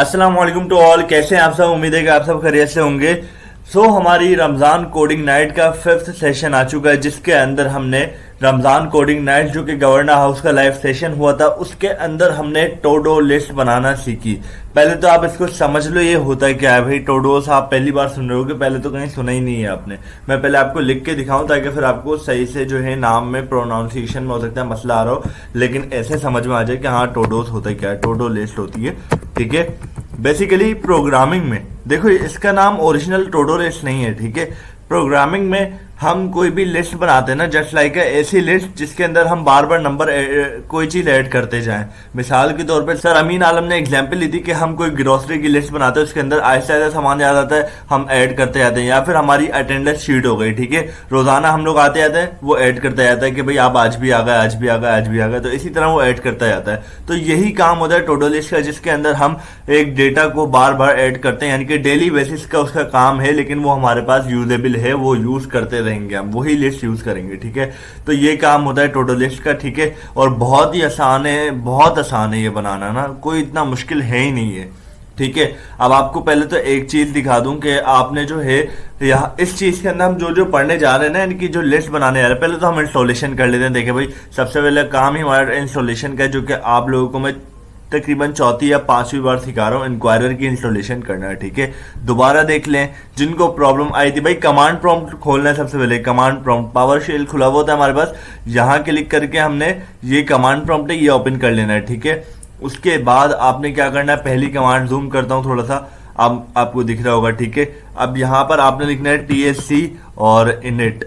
अस्सलाम वालेकुम to all. कैसे हैं आप सब? उम्मीद है कि आप सब खैरियत से होंगे। हमारी रमज़ान कोडिंग नाइट का 5th सेशन आ चुका है, जिसके अंदर हमने रमज़ान कोडिंग नाइट जो कि गवर्नर हाउस का लाइव सेशन हुआ था, उसके अंदर हमने टोडो लिस्ट बनाना सीखी। पहले तो आप इसको समझ लो, ये होता है क्या है भाई। टोडोस आप पहली बार सुन रहे हो, कि पहले तो कहीं सुना ही नहीं है आपने। मैं पहले आपको लिख के दिखाऊं ताकि फिर आपको सही से जो है नाम में प्रोनाउंसिएशन में हो सकता है मसला आ रहा हो, लेकिन ऐसे समझ में आ जाए कि हाँ टोडोस होता है क्या है। टोडो लिस्ट होती है, ठीक है। बेसिकली प्रोग्रामिंग में देखो, इसका नाम ओरिजिनल टोडो लिस्ट नहीं है, ठीक है। प्रोग्रामिंग में हम कोई भी लिस्ट बनाते हैं ना, जस्ट लाइक ऐसी लिस्ट जिसके अंदर हम बार बार नंबर कोई चीज ऐड करते जाएं। मिसाल के तौर पे सर अमीन आलम ने एग्जांपल ली थी कि हम कोई ग्रोसरी की लिस्ट बनाते हैं, उसके अंदर आहिस्ता आहिस्ता सामान याद आता है, हम ऐड करते जाते हैं। या फिर हमारी अटेंडेंस शीट हो गई, ठीक है, रोजाना हम लोग आते जाते हैं, वो ऐड करता जाता है कि भाई आप आज भी आ गए, आज भी आ गए, आज भी आ गए, तो इसी तरह वो ऐड करता जाता है। तो यही काम होता है टोडो लिस्ट का, जिसके अंदर हम एक डेटा को बार बार ऐड करते हैं, यानी कि डेली बेसिस का उसका काम है, लेकिन वो हमारे पास यूजेबल है, वो यूज करते रहेंगे, हम वही लिस्ट यूज करेंगे, ठीक है। तो ये काम होता है टोडो लिस्ट का, ठीक है। और बहुत ही आसान है, बहुत आसान है ये बनाना ना, कोई इतना मुश्किल है ही नहीं है, ठीक है। अब आपको पहले तो एक चीज दिखा दूं कि आपने जो है यहाँ इस चीज के अंदर हम जो जो पढ़ने जा रहे हैं ना, इनकी जो लिस्ट बनाने जा रहे हैं, पहले तो हम इंस्टॉलेशन कर लेते हैं। देखिए भाई, सबसे पहले काम ही हमारा इंस्टॉलेशन का है, जो कि आप लोगों को मैं तकरीबन चौथी या पांचवी बार सिखा रहा हूँ। इंक्वायरर की इंस्टॉलेशन करना है, ठीक है। दोबारा देख लें जिनको प्रॉब्लम आई थी। भाई कमांड प्रॉम्प्ट खोलना है सबसे पहले। कमांड प्रॉम्प्ट पावर शेल खुला हुआ था हमारे पास, यहाँ क्लिक करके हमने ये कमांड प्रॉम्प्ट है ये ओपन कर लेना है, ठीक है। उसके बाद आपने क्या करना है, पहली कमांड जूम करता हूँ थोड़ा सा, अब आपको दिख रहा होगा, ठीक है। अब यहाँ पर आपने लिखना है TSC और इनिट,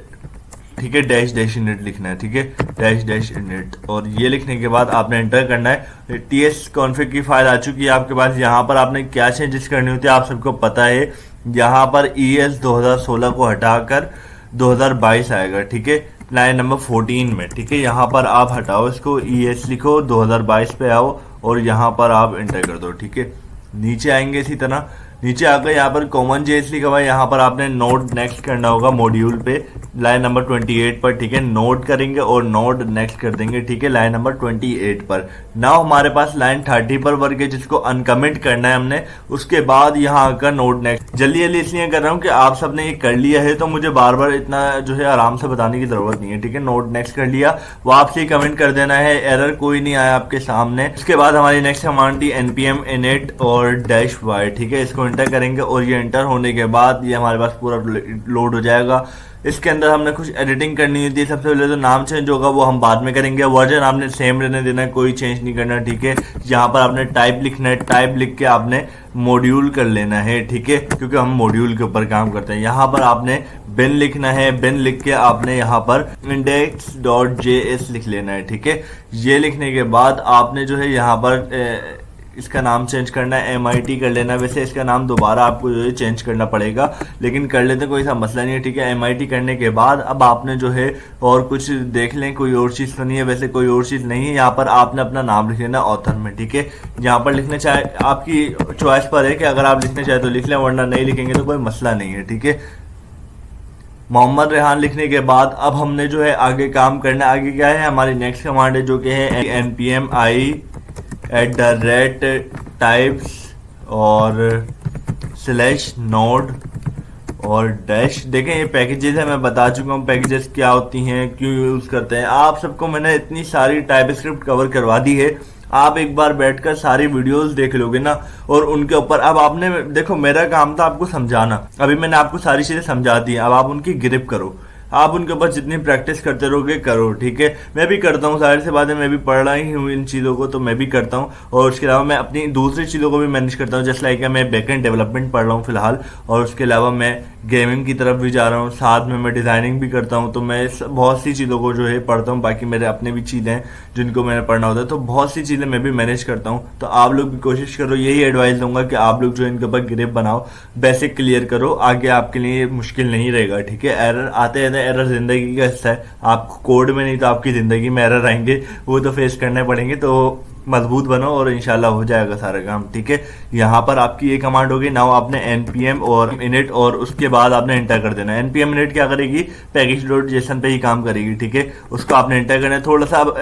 ठीक है, डैश डैश इनिट लिखना है, ठीक है, डैश डैश इनिट। और ये लिखने के बाद आपने एंटर करना है। TS कॉन्फ़िग की फाइल आ चुकी है आपके पास। यहाँ पर आपने क्या चेंजेस करनी होती है आप सबको पता है। यहाँ पर ES 2016 को हटाकर 2022 आएगा, ठीक है, लाइन नंबर 14 में, ठीक है। यहाँ पर आप हटाओ इसको, ES लिखो, 2022 पे आओ और यहाँ पर आप एंटर कर दो, ठीक है। नीचे आएंगे इसी तरह, नीचे आकर यहाँ पर कॉमन जेएस लिखा हुआ है, यहाँ पर आपने नोड नेक्स्ट करना होगा मॉड्यूल पे, लाइन नंबर 28 पर, ठीक है। नोड करेंगे और नोड नेक्स्ट कर देंगे, ठीक है, लाइन नंबर 28 पर। नाउ हमारे पास लाइन 30 पर वर्क है, जिसको अनकमिट करना है हमने। उसके बाद यहाँ आकर नोड नेक्स्ट। जल्दी जल्दी इसलिए कर रहा हूँ कि आप सबने ये कर लिया है, तो मुझे बार बार इतना जो है आराम से बताने की जरूरत नहीं है, ठीक है। नोड नेक्स्ट कर लिया, वापस ही कमेंट कर देना है, एरर कोई नहीं आया आपके सामने। उसके बाद हमारी नेक्स्ट कमांड थी npm init और -y, ठीक है। इसको एंटर करेंगे और ये एंटर होने के बाद ये हमारे पास पूरा लोड हो जाएगा। इसके अंदर हमने कुछ एडिटिंग करनी होती है। सबसे पहले तो नाम चेंज होगा, वो हम बाद में करेंगे। वर्जन आपने सेम रहने देना है, कोई चेंज नहीं करना, ठीक है। यहाँ पर आपने टाइप लिखना है, टाइप लिख के आपने मॉड्यूल कर लेना है, ठीक है, क्योंकि हम मॉड्यूल के ऊपर काम करते हैं। यहाँ पर आपने बिन लिखना है, बिन लिख के आपने यहाँ पर index.js लिख लेना है, ठीक है। ये लिखने के बाद आपने जो है यहाँ पर इसका नाम चेंज करना है, MIT कर लेना। वैसे इसका नाम दोबारा आपको जो है चेंज करना पड़ेगा, लेकिन कर लेते कोई सा मसला नहीं है, ठीक है। MIT करने के बाद अब आपने जो है और कुछ देख लें, कोई और चीज़ तो नहीं है, वैसे कोई और चीज़ नहीं है। यहाँ पर आपने अपना नाम लिख लेना ऑथर में, ठीक है। यहाँ पर लिखना चाहे आपकी चॉइस पर है कि अगर आप लिखना चाहे तो लिख लें, वरना नहीं लिखेंगे तो कोई मसला नहीं है, ठीक है। मोहम्मद रेहान लिखने के बाद अब हमने जो है आगे काम करना है। आगे क्या है, हमारी नेक्स्ट कमांड है जो कि है npm i@types और /node और डैश। देखें ये पैकेजेस है, मैं बता चुका हूँ पैकेजेस क्या होती हैं, क्यों यूज करते हैं। आप सबको मैंने इतनी सारी टाइप स्क्रिप्ट कवर करवा दी है, आप एक बार बैठकर सारी वीडियोस देख लोगे ना, और उनके ऊपर अब आपने देखो, मेरा काम था आपको समझाना। अभी मैंने आपको सारी चीजें समझा दी, अब आप उनकी ग्रिप करो, आप उनके ऊपर जितनी प्रैक्टिस करते रहोगे करो, ठीक है। मैं भी करता हूँ, जाहिर सी बात है, मैं भी पढ़ रहा ही हूँ इन चीज़ों को, तो मैं भी करता हूँ। और उसके अलावा मैं अपनी दूसरी चीज़ों को भी मैनेज करता हूँ, जैसे लाइक मैं बैकएंड डेवलपमेंट पढ़ रहा हूँ फिलहाल, और उसके अलावा मैं गेमिंग की तरफ भी जा रहा हूँ, साथ में मैं डिज़ाइनिंग भी करता हूँ। तो मैं बहुत सी चीज़ों को जो है पढ़ता हूँ, बाकी मेरे अपने भी चीज़ें हैं जिनको मैंने पढ़ना होता है, तो बहुत सी चीज़ें मैं भी मैनेज करता हूँ। तो आप लोग भी कोशिश करो, यही एडवाइस दूंगा कि आप लोग जो इनके ऊपर ग्रिप बनाओ, बेसिक क्लियर करो, आगे आपके लिए मुश्किल नहीं रहेगा, ठीक है। एरर आते रहते हैं, एरर जिंदगी का हिस्सा है। आपको कोड में नहीं तो आपकी ज़िंदगी में एरर आएंगे, वो तो फेस करने पड़ेंगे। तो मजबूत बनो और इंशाल्लाह हो जाएगा सारा काम, ठीक है। यहाँ पर आपकी ये कमांड होगी, नाउ आपने npm और init और उसके बाद आपने एंटर कर देना है। npm init क्या करेगी, पैकेज डॉट जेसन पे ही काम करेगी, ठीक है। उसको आपने एंटर करना है। थोड़ा सा आप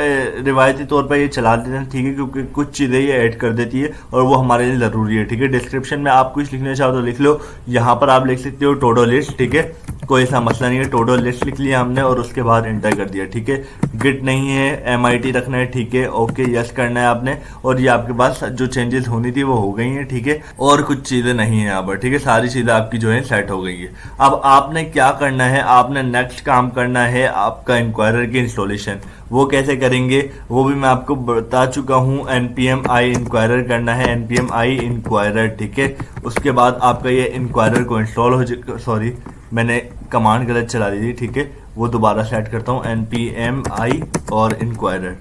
रिवायती तौर पर ये चला देते हैं, ठीक है, क्योंकि कुछ चीज़ें ये ऐड कर देती है और वो हमारे लिए ज़रूरी है, ठीक है। डिस्क्रिप्शन में आप कुछ लिखना चाहो तो लिख लो। यहाँ पर आप लिख सकते हो टोडो लिस्ट, ठीक है, कोई ऐसा मसला नहीं है। टोडो लिस्ट लिख लिया हमने और उसके बाद एंटर कर दिया, ठीक है। गिट नहीं है, MIT रखना है, ठीक है, ओके यस करना है आपने। और ये आपके पास जो चेंजेस होनी थी वो हो गई हैं, ठीक है। और कुछ चीज़ें नहीं है यहाँ पर, ठीक है, सारी चीज़ें आपकी जो है सेट हो गई है। अब आपने क्या करना है, आपने नेक्स्ट काम करना है आपका इंक्वायरर की इंस्टॉलेशन। वो कैसे करेंगे वो भी मैं आपको बता चुका हूँ। npm i इंक्वायरर करना है, npm i इंक्वायरर, ठीक है। उसके बाद आपका ये इंक्वायरर को इंस्टॉल हो, सॉरी मैंने कमांड गलत चला दी थी, ठीक है, वो दोबारा सेट करता हूँ। npm i और इंक्वायरर,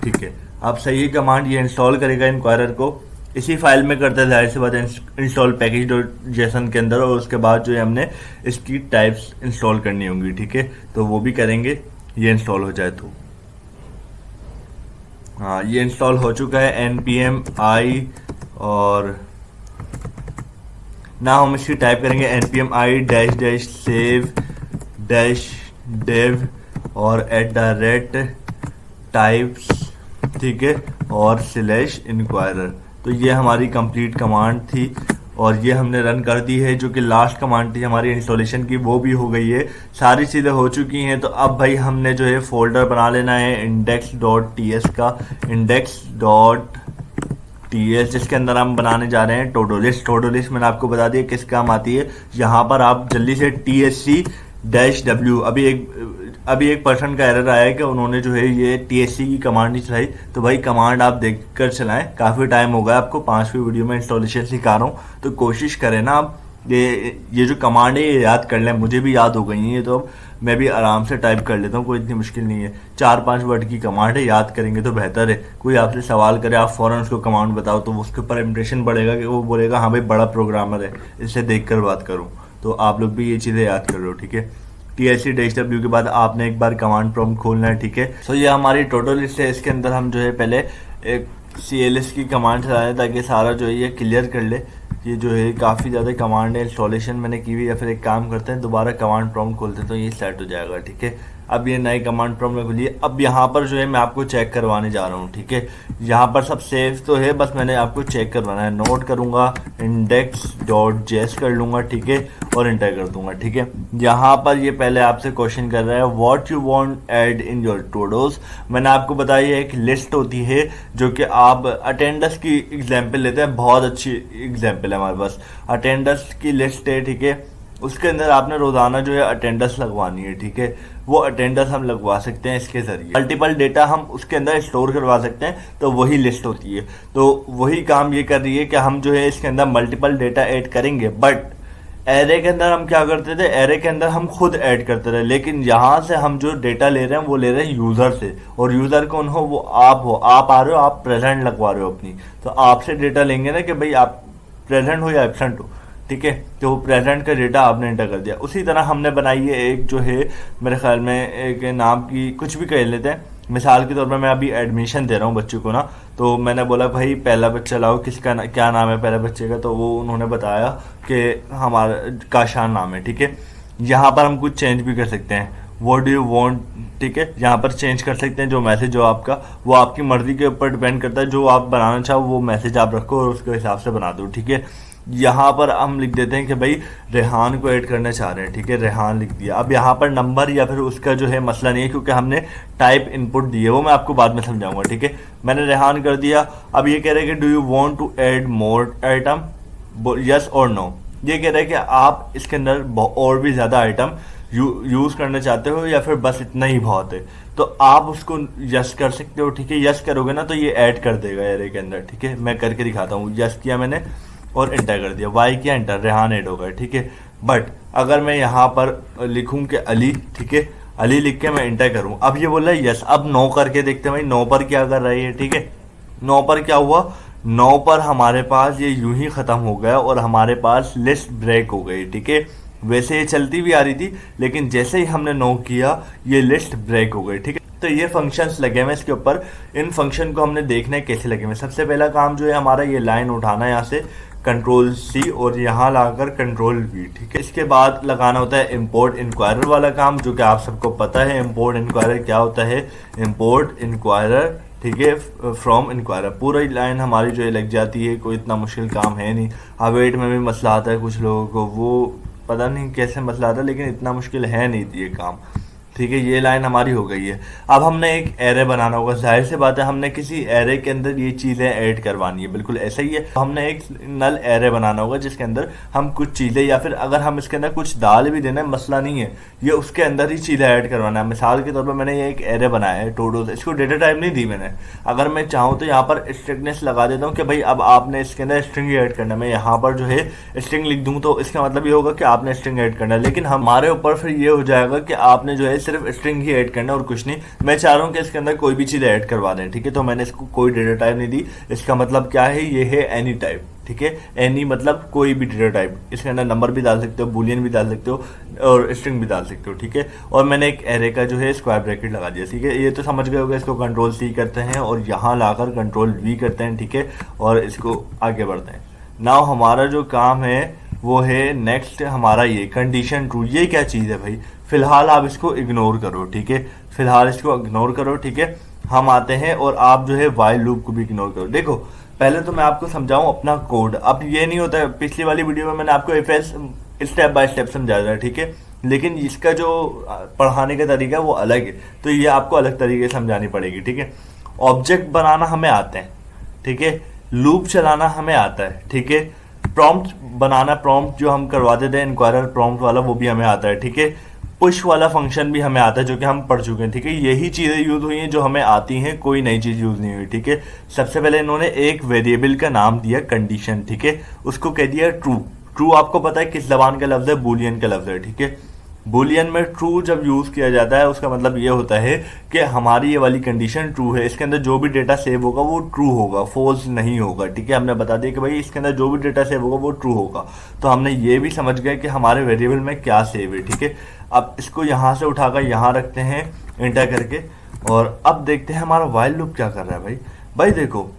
ठीक है। अब सही कमांड ये इंस्टॉल करेगा इंक्वायरर को, इसी फाइल में करता है, जाहिर सी बात है, इंस्टॉल पैकेज डॉट जेसन के अंदर। और उसके बाद जो है हमने इसकी टाइप्स इंस्टॉल करनी होंगी, ठीक है, तो वो भी करेंगे ये इंस्टॉल हो जाए तो। हाँ, ये इंस्टॉल हो चुका है npm i और ना हम इसकी टाइप करेंगे npm i dash save dash dev और @types, ठीक है, और /inquirer। तो ये हमारी कंप्लीट कमांड थी और ये हमने रन कर दी है। जो कि लास्ट कमांड थी हमारी इंस्टॉलेशन की, वो भी हो गई है, सारी चीज़ें हो चुकी हैं। तो अब भाई हमने जो है फोल्डर बना लेना है index.ts का, index.ts, जिसके अंदर हम बनाने जा रहे हैं टोडो लिस्ट। टोडो लिस्ट मैंने आपको बता दिया किस काम आती है। यहाँ पर आप जल्दी से tsc-w, अभी एक पर्सन का एरर आया है कि उन्होंने जो है ये TSC की कमांड नहीं चलाई। तो भाई कमांड आप देखकर चलाएं, काफ़ी टाइम हो गया आपको, 5वीं वीडियो में इंस्टॉलेशन सिखा रहा हूँ, तो कोशिश करें ना आप ये जो कमांड है ये याद कर लें। मुझे भी याद हो गई है, तो अब मैं भी आराम से टाइप कर लेता हूँ, कोई इतनी मुश्किल नहीं है। 4-5 वर्ड की कमांड है, याद करेंगे तो बेहतर है। कोई आपसे सवाल करे, आप फ़ौरन उसको कमांड बताओ, तो उसके ऊपर इम्प्रेशन बढ़ेगा कि वो बोलेगा हाँ भाई बड़ा प्रोग्रामर है, इससे देख कर बात करूँ। तो आप लोग भी ये चीज़ें याद कर लो, ठीक है। tsc-w के बाद आपने एक बार कमांड प्रॉम्प्ट खोलना है, ठीक है। तो ये हमारी टोटल लिस्ट है, इसके अंदर हम जो है पहले एक cls की कमांड चलाएं ताकि सारा जो है ये क्लियर कर ले। ये जो है काफ़ी ज़्यादा कमांड है, इंस्टॉलेशन मैंने की हुई, या फिर एक काम करते हैं दोबारा कमांड प्रॉम्प्ट खोलते हैं तो ये सेट हो जाएगा, ठीक है। अब ये नई कमांड प्रॉम्प्ट में खुली। अब यहाँ पर जो है मैं आपको चेक करवाने जा रहा हूँ, ठीक है। यहाँ पर सब सेव तो है, बस मैंने आपको चेक करवाना है। नोट करूँगा, index.js कर लूँगा, ठीक है, और इंटर कर दूंगा, ठीक है। यहाँ पर ये पहले आपसे क्वेश्चन कर रहा है what you want add in your todos. मैंने आपको बताया है एक लिस्ट होती है जो कि आप अटेंडेंस की एग्जांपल लेते हैं, बहुत अच्छी एग्जांपल है हमारे पास। अटेंडेंस की लिस्ट है, ठीक है, उसके अंदर आपने रोजाना जो है अटेंडेंस लगवानी है, ठीक है। वो अटेंडेंस हम लगवा सकते हैं इसके जरिए। मल्टीपल डेटा हम उसके अंदर स्टोर करवा सकते हैं, तो वही लिस्ट होती है। तो वही काम ये कर रही है कि हम जो है इसके अंदर मल्टीपल डेटा ऐड करेंगे। बट एरे के अंदर हम क्या करते थे, एरे के अंदर हम खुद ऐड करते रहे, लेकिन यहाँ से हम जो डेटा ले रहे हैं वो ले रहे हैं यूजर से। और यूजर कौन हो, वो आप हो, आप आ रहे हो, आप प्रेजेंट लगवा रहे हो अपनी, तो आपसे डेटा लेंगे ना कि भाई आप प्रेजेंट हो या एब्सेंट हो, ठीक है। तो प्रेजेंट का डेटा आपने एंटर कर दिया। उसी तरह हमने बनाई है एक जो है मेरे ख्याल में एक नाम की, कुछ भी कह लेते हैं, मिसाल के तौर पर मैं अभी एडमिशन दे रहा हूँ बच्चों को ना, तो मैंने बोला भाई पहला बच्चा लाओ, किसका क्या नाम है पहले बच्चे का, तो वो उन्होंने बताया कि हमारा काशान नाम है, ठीक है। यहाँ पर हम कुछ चेंज भी कर सकते हैं, व्हाट डू यू वांट, ठीक है, यहाँ पर चेंज कर सकते हैं। जो मैसेज हो आपका वो आपकी मर्जी के ऊपर डिपेंड करता है, जो आप बनाना चाहो वो मैसेज आप रखो और उसके हिसाब से बना दो, ठीक है। यहाँ पर हम लिख देते हैं कि भाई रेहान को ऐड करना चाह रहे हैं, ठीक है, रेहान लिख दिया। अब यहाँ पर नंबर या फिर उसका जो है मसला नहीं है, क्योंकि हमने टाइप इनपुट दी है, वो मैं आपको बाद में समझाऊंगा, ठीक है। मैंने रेहान कर दिया। अब ये कह रहे हैं कि do you want to add more item, yes और नो। ये कह रहे हैं कि आप इसके अंदर और भी ज़्यादा आइटम यूज़ करना चाहते हो या फिर बस इतना ही बहुत है, तो आप उसको यस कर सकते हो, ठीक है। यस करोगे ना तो ये ऐड कर देगा एरे के अंदर, ठीक है। मैं करके दिखाता हूँ। यस किया मैंने और एंटर कर दिया, वाई किया एंटर, रेहान ऐड होगा, ठीक है। बट अगर मैं यहाँ पर लिखूँ कि अली, ठीक है, अली लिख के मैं एंटर करूँ, अब ये बोल रहा है यस। अब नो करके देखते हैं भाई नो पर क्या कर रही है, ठीक है। नो पर क्या हुआ, नो पर हमारे पास ये यूं ही खत्म हो गया और हमारे पास लिस्ट ब्रेक हो गई, ठीक है। वैसे ये चलती भी आ रही थी, लेकिन जैसे ही हमने नो किया ये लिस्ट ब्रेक हो गई, ठीक है। तो ये फंक्शंस लगे हुए इसके ऊपर। इन फंक्शन को हमने देखना है कैसे लगे हुए। सबसे पहला काम जो है हमारा, ये लाइन उठाना है यहाँ से कंट्रोल सी और यहाँ लाकर कंट्रोल वी, ठीक है। इसके बाद लगाना होता है इंपोर्ट इंक्वायरर वाला काम, जो कि आप सबको पता है इंपोर्ट इंक्वायरर क्या होता है। इंपोर्ट इंक्वायरर, ठीक है, फ्रॉम इंक्वायरर। पूरी लाइन हमारी जो है लग जाती है, कोई इतना मुश्किल काम है नहीं। अवेट में भी मसला आता है कुछ लोगों को, वो पता नहीं कैसे मसला आता है, लेकिन इतना मुश्किल है नहीं ये काम, ठीक है। ये लाइन हमारी हो गई है। अब हमने एक एरे बनाना होगा। जाहिर सी बात है हमने किसी एरे के अंदर ये चीज़ें ऐड करवानी है, बिल्कुल ऐसा ही है। हमने एक नल एरे बनाना होगा जिसके अंदर हम कुछ चीज़ें, या फिर अगर हम इसके अंदर कुछ डाल भी देना है, मसला नहीं है, ये उसके अंदर ही चीज़ें ऐड करवाना है। मिसाल के तौर पर मैंने ये एक एरे बनाया है टोटो, इसको डेटा टाइप नहीं दी मैंने। अगर मैं चाहूँ तो यहाँ पर स्ट्रिंगनेस लगा देता हूँ कि भाई अब आपने इसके अंदर स्ट्रिंग ऐड करना है। मैं यहाँ पर जो है स्ट्रिंग लिख दूँ तो इसका मतलब ये होगा कि आपने स्ट्रिंग ऐड करना है, लेकिन हमारे ऊपर फिर ये हो जाएगा कि आपने जो है सिर्फ स्ट्रिंग ही ऐड करना और कुछ नहीं। मैं चाह रहा हूं कि इसके अंदर कोई भी चीज ऐड करवा दें, ठीक है। तो मैंने इसको कोई डेटा टाइप नहीं दी। इसका मतलब क्या है, ये है एनी टाइप, ठीक है। एनी मतलब कोई भी डेटा टाइप। इसके अंदर नंबर भी डाल सकते हो, बूलियन भी डाल सकते हो और स्ट्रिंग भी डाल सकते हो, ठीक है। और मैंने एक एरे का जो है स्क्वायर ब्रैकेट लगा दिया, ठीक है। ये तो समझ गए होगा। इसको कंट्रोल सी करते हैं और यहाँ लाकर कंट्रोल वी करते हैं, ठीक है, और इसको आगे बढ़ते हैं। नाउ हमारा जो काम है वो है नेक्स्ट हमारा ये कंडीशन ट्रू। ये क्या चीज़ है भाई, फिलहाल आप इसको इग्नोर करो, ठीक है। फिलहाल इसको इग्नोर करो, ठीक है। हम आते हैं और आप जो है वाइल लूप को भी इग्नोर करो। देखो पहले तो मैं आपको समझाऊं अपना कोड। अब ये नहीं होता है, पिछली वाली वीडियो में मैंने आपको if else step by step समझाया था, ठीक है, लेकिन इसका जो पढ़ाने का तरीका है वो अलग है, तो ये आपको अलग तरीके से समझानी पड़ेगी, ठीक है। ऑब्जेक्ट बनाना हमें आते हैं, ठीक है। लूप चलाना हमें आता है, ठीक है। प्रॉम्प्ट बनाना, प्रॉम्प्ट जो हम करवा देते हैं इंक्वायरर प्रॉम्प्ट वाला, वो भी हमें आता है, ठीक है। पुश वाला फंक्शन भी हमें आता है जो कि हम पढ़ चुके हैं, ठीक है। यही चीज़ें यूज हुई हैं जो हमें आती हैं, कोई नई चीज़ यूज नहीं हुई, ठीक है। सबसे पहले इन्होंने एक वेरिएबल का नाम दिया कंडीशन, ठीक है, उसको कह दिया ट्रू। ट्रू आपको पता है किस जबान का लफ्ज़ है, बूलियन का लफ्ज़ है, ठीक है। बूलियन में ट्रू जब यूज़ किया जाता है उसका मतलब ये होता है कि हमारी ये वाली कंडीशन ट्रू है, इसके अंदर जो भी डेटा सेव होगा वो ट्रू होगा, फॉल्स नहीं होगा, ठीक है। हमने बता दिया कि भाई इसके अंदर जो भी डेटा सेव होगा वो ट्रू होगा, तो हमने ये भी समझ गए कि हमारे वेरिएबल में क्या सेव है, ठीक है। अब इसको यहाँ से उठाकर यहाँ रखते हैं एंटर करके, और अब देखते हैं हमारा वाइल लूप क्या कर रहा है। भाई देखो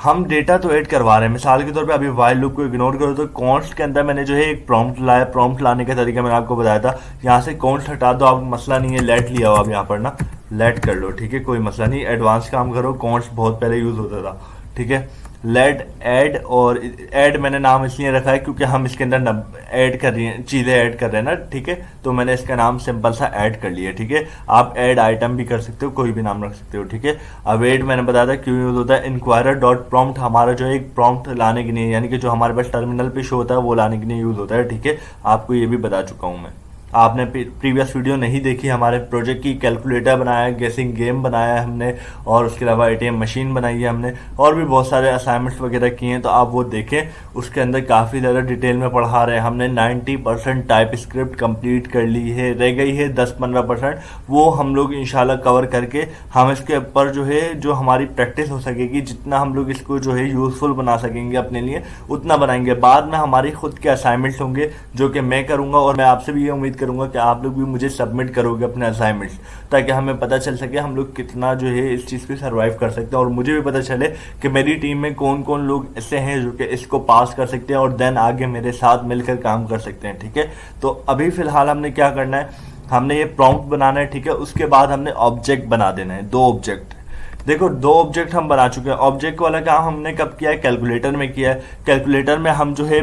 हम डेटा तो ऐड करवा रहे हैं। मिसाल के तौर पे अभी वाइल लूप को इग्नोर करो तो कॉन्स्ट के अंदर मैंने जो है एक प्रॉम्प्ट लाया। प्रॉम्प्ट लाने का तरीका मैंने आपको बताया था। यहाँ से कॉन्स्ट हटा दो, आप मसला नहीं है, लेट लिया हो आप यहाँ पर ना, लेट कर लो, ठीक है, कोई मसला नहीं। एडवांस काम करो, कॉन्स्ट बहुत पहले यूज होता था, ठीक है। लेट ऐड, और ऐड मैंने नाम इसलिए रखा है क्योंकि हम इसके अंदर ऐड कर रहे हैं, चीज़ें ऐड कर रहे हैं ना, ठीक है, तो मैंने इसका नाम सिंपल सा ऐड कर लिया, ठीक है। आप ऐड आइटम भी कर सकते हो, कोई भी नाम रख सकते हो, ठीक है। अवेट मैंने बताया था क्यों यूज होता है। इंक्वायरर डॉट प्रॉम्प्ट हमारा जो है एक प्रॉम्प्ट लाने के लिए, यानी कि जो हमारे पास टर्मिनल पे शो होता है वो लाने के लिए यूज होता है, ठीक है। आपको ये भी बता चुका हूँ मैं। आपने प्रीवियस वीडियो नहीं देखी, हमारे प्रोजेक्ट की कैलकुलेटर बनाया है, गेसिंग गेम बनाया है हमने, और उसके अलावा एटीएम मशीन बनाई है हमने, और भी बहुत सारे असाइनमेंट्स वगैरह किए हैं, तो आप वो देखें। उसके अंदर काफ़ी ज़्यादा डिटेल में पढ़ा रहे हैं। हमने 90% टाइप स्क्रिप्ट कंप्लीट कर ली है, रह गई है 10-15%, वो हम लोग इंशाल्लाह कवर करके हम इसके ऊपर जो है जो हमारी प्रैक्टिस हो सकेगी, जितना हम लोग इसको जो है यूज़फुल बना सकेंगे अपने लिए उतना बनाएंगे। बाद में हमारी खुद के असाइनमेंट्स होंगे जो कि मैं करूँगा, और मैं आपसे भी ये उम्मीद करूंगा कि आप लोग भी मुझे सबमिट करोगे अपने असाइनमेंट्स, ताकि हमें पता चल सके हम लोग कितना जो है इस चीज़ पे सरवाइव कर सकते हैं, और मुझे भी पता चले कि मेरी टीम में कौन कौन लोग ऐसे हैं जो कि इसको पास कर सकते हैं और देन आगे मेरे साथ मिलकर काम कर सकते हैं, ठीक है। तो अभी फिलहाल हमने क्या करना है, हमने ये प्रॉम्प्ट बनाना है, ठीक है। उसके बाद हमने ऑब्जेक्ट बना देना है, 2 ऑब्जेक्ट। देखो 2 ऑब्जेक्ट हम बना चुके हैं। ऑब्जेक्ट वाला काम हमने कब किया है, कैलकुलेटर में किया है। कैलकुलेटर में हम जो है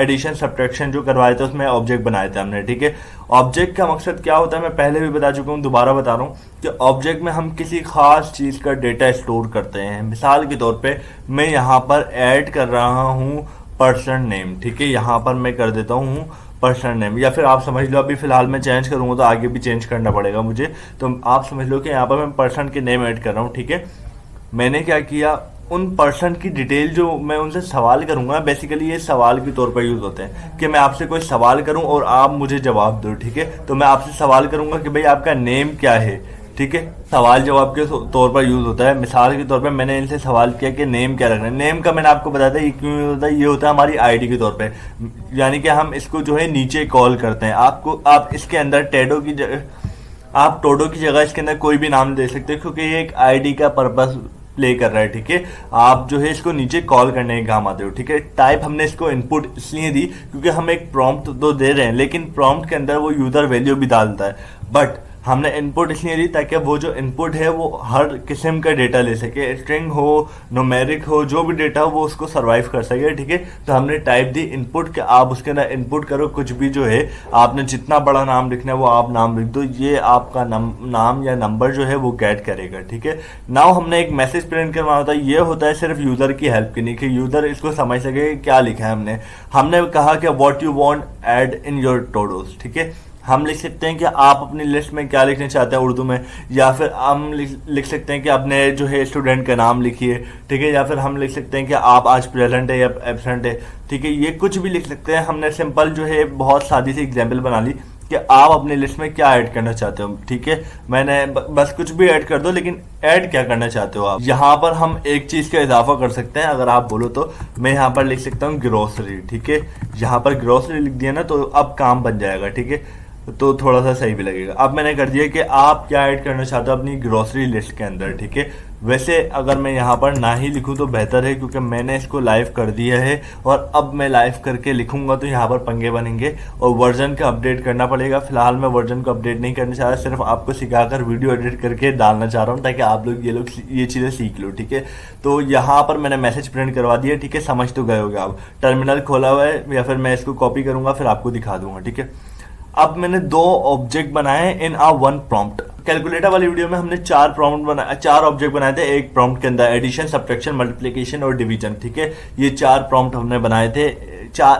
एडिशन सब्ट्रैक्शन जो करवाए थे उसमें ऑब्जेक्ट बनाए थे हमने, ठीक है। ऑब्जेक्ट का मकसद क्या होता है मैं पहले भी बता चुका हूँ, दोबारा बता रहा हूँ कि ऑब्जेक्ट में हम किसी खास चीज़ का डेटा स्टोर करते हैं। मिसाल के तौर पर मैं यहाँ पर ऐड कर रहा हूँ पर्सन नेम, ठीक है। यहाँ पर मैं कर देता हूँ पर्सन नेम, या फिर आप समझ लो अभी फिलहाल मैं चेंज करूंगा तो आगे भी चेंज करना पड़ेगा मुझे, तो आप समझ लो कि यहाँ पर मैं पर्सन के नेम ऐड कर रहा हूँ, ठीक है। मैंने क्या किया, उन पर्सन की डिटेल जो मैं उनसे सवाल करूंगा, बेसिकली ये सवाल के तौर पर यूज होते हैं कि मैं आपसे कोई सवाल करूं और आप मुझे जवाब दो, ठीक है। तो मैं आपसे सवाल करूंगा कि भाई आपका नेम क्या है, ठीक है। सवाल जवाब के तौर पर यूज होता है। मिसाल के तौर पर मैंने इनसे सवाल किया कि नेम क्या रखना है। नेम का मैंने आपको बताया था ये क्यों यूज होता है, ये होता है हमारी आईडी के तौर पे, यानी कि हम इसको जो है नीचे कॉल करते हैं। आप इसके अंदर आप टोडो की जगह इसके अंदर कोई भी नाम दे सकते हो क्योंकि ये एक आईडी का पर्पस प्ले कर रहा है, ठीक है। आप जो है इसको नीचे कॉल करने के काम आते हो, ठीक है। टाइप हमने इसको इनपुट इसलिए दी क्योंकि हम एक प्रॉम्प्ट तो दे रहे हैं, लेकिन प्रॉम्प्ट के अंदर वो यूजर वैल्यू भी डालता है। बट हमने इनपुट इसलिए दी ताकि वो जो इनपुट है वो हर किस्म का डेटा ले सके, स्ट्रिंग हो, न्यूमेरिक हो, जो भी डेटा हो वो उसको सर्वाइव कर सके, ठीक है। तो हमने टाइप दी इनपुट के आप उसके अंदर इनपुट करो कुछ भी, जो है आपने जितना बड़ा नाम लिखना है वो आप नाम लिख दो, ये आपका नाम या नंबर जो है वो गेट करेगा, ठीक है। नाउ हमने एक मैसेज प्रिंट करवाना होता है, ये होता है सिर्फ यूजर की हेल्प के लिए कि यूजर इसको समझ सके क्या लिखा है हमने कहा कि what you want add in your todos, ठीक है। हम लिख सकते हैं कि आप अपनी लिस्ट में क्या लिखना चाहते हैं उर्दू में, या फिर हम लिख सकते हैं कि आपने जो है स्टूडेंट का नाम लिखिए, ठीक है। या फिर हम लिख सकते हैं कि आप आज प्रेजेंट है या एब्सेंट है, ठीक है। ये कुछ भी लिख सकते हैं। हमने सिंपल जो है बहुत सादी सी एग्जाम्पल बना ली कि आप अपनी लिस्ट में क्या ऐड करना चाहते हो, ठीक है। मैंने बस कुछ भी ऐड कर दो, लेकिन ऐड क्या करना चाहते हो आप। यहाँ पर हम एक चीज का इजाफा कर सकते हैं, अगर आप बोलो तो मैं यहाँ पर लिख सकता हूँ ग्रोसरी, ठीक है। यहाँ पर ग्रोसरी लिख दिया ना तो अब काम बन जाएगा, ठीक है, तो थोड़ा सा सही भी लगेगा। अब मैंने कर दिया कि आप क्या ऐड करना चाहते हो अपनी ग्रोसरी लिस्ट के अंदर, ठीक है। वैसे अगर मैं यहाँ पर ना ही लिखूँ तो बेहतर है क्योंकि मैंने इसको लाइव कर दिया है, और अब मैं लाइव करके लिखूंगा तो यहाँ पर पंगे बनेंगे और वर्जन का अपडेट करना पड़ेगा। फिलहाल मैं वर्जन को अपडेट नहीं करना चाह रहा, सिर्फ आपको सिखाकर वीडियो एडिट करके डालना चाह रहा हूँ ताकि आप लोग ये चीज़ें सीख लो, ठीक है। तो यहाँ पर मैंने मैसेज प्रिंट करवा दिया, ठीक है। समझ तो गए होगे आप। टर्मिनल खोला हुआ है, या फिर मैं इसको कॉपी करूंगा फिर आपको दिखा दूंगा, ठीक है। अब मैंने 2 ऑब्जेक्ट बनाए इन आ 1 प्रॉम्प्ट। कैलकुलेटर वाली वीडियो में हमने 4 ऑब्जेक्ट बनाए थे एक प्रॉम्प्ट के अंदर, एडिशन, सब्ट्रैक्शन, मल्टीप्लिकेशन और डिवीजन, ठीक है। ये 4 प्रॉम्प्ट हमने बनाए थे।